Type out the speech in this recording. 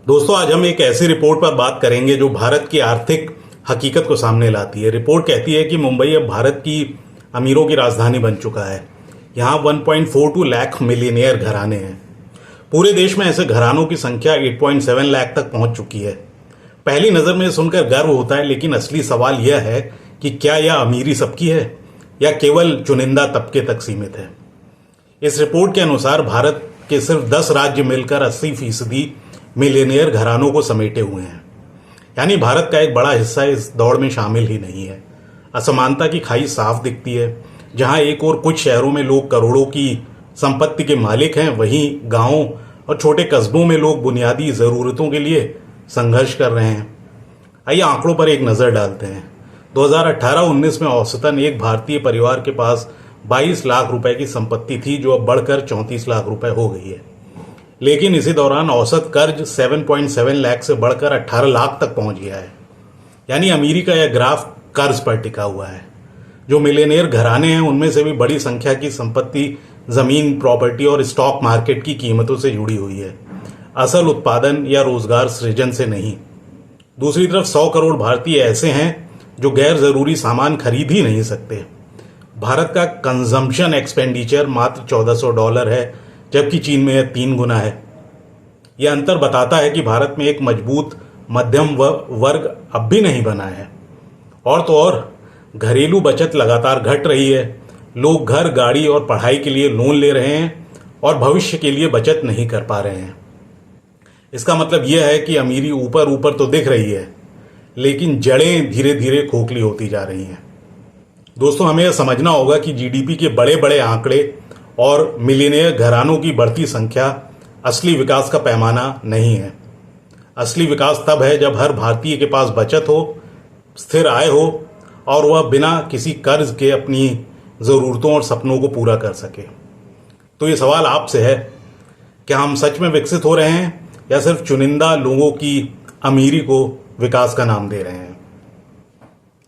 दोस्तों, आज हम एक ऐसी रिपोर्ट पर बात करेंगे जो भारत की आर्थिक हकीकत को सामने लाती है। रिपोर्ट कहती है कि मुंबई अब भारत की अमीरों की राजधानी बन चुका है। यहाँ 1.42 लाख मिलियनियर घराने हैं। पूरे देश में ऐसे घरानों की संख्या 8.7 लाख तक पहुंच चुकी है। पहली नजर में सुनकर गर्व होता है, लेकिन असली सवाल यह है कि क्या यह अमीरी सबकी है या केवल चुनिंदा तबके तक सीमित है। इस रिपोर्ट के अनुसार भारत के सिर्फ 10 राज्य मिलकर 80% मिलियनियर घरानों को समेटे हुए हैं। यानी भारत का एक बड़ा हिस्सा इस दौड़ में शामिल ही नहीं है। असमानता की खाई साफ दिखती है। जहां एक और कुछ शहरों में लोग करोड़ों की संपत्ति के मालिक हैं, वहीं गांवों और छोटे कस्बों में लोग बुनियादी जरूरतों के लिए संघर्ष कर रहे हैं। आइए आंकड़ों पर एक नजर डालते हैं। 2018-19 में औसतन एक भारतीय परिवार के पास 22 लाख रुपए की संपत्ति थी, जो अब बढ़कर 34 लाख रुपए हो गई है। लेकिन इसी दौरान औसत कर्ज 7.7 लाख से बढ़कर 18 लाख तक पहुंच गया है। यानी अमीरी का यह ग्राफ कर्ज पर टिका हुआ है। जो मिलियनियर घराने हैं, उनमें से भी बड़ी संख्या की संपत्ति जमीन, प्रॉपर्टी और स्टॉक मार्केट की कीमतों से जुड़ी हुई है, असल उत्पादन या रोजगार सृजन से नहीं। दूसरी तरफ 100 करोड़ भारतीय ऐसे हैं जो गैर जरूरी सामान खरीद ही नहीं सकते। भारत का कंजम्पशन एक्सपेंडिचर मात्र $1400 है, जबकि चीन में यह 3 गुना है। यह अंतर बताता है कि भारत में एक मजबूत मध्यम वर्ग अब भी नहीं बना है। और तो और घरेलू बचत लगातार घट रही है। लोग घर, गाड़ी और पढ़ाई के लिए लोन ले रहे हैं और भविष्य के लिए बचत नहीं कर पा रहे हैं। इसका मतलब यह है कि अमीरी ऊपर ऊपर तो दिख रही है, लेकिन जड़ें धीरे धीरे खोखली होती जा रही हैं। दोस्तों, हमें यह समझना होगा कि जीडीपी के बड़े बड़े आंकड़े और मिलियनियर घरानों की बढ़ती संख्या असली विकास का पैमाना नहीं है। असली विकास तब है जब हर भारतीय के पास बचत हो, स्थिर आय हो और वह बिना किसी कर्ज के अपनी ज़रूरतों और सपनों को पूरा कर सके। तो ये सवाल आपसे है, क्या हम सच में विकसित हो रहे हैं या सिर्फ चुनिंदा लोगों की अमीरी को विकास का नाम दे रहे हैं?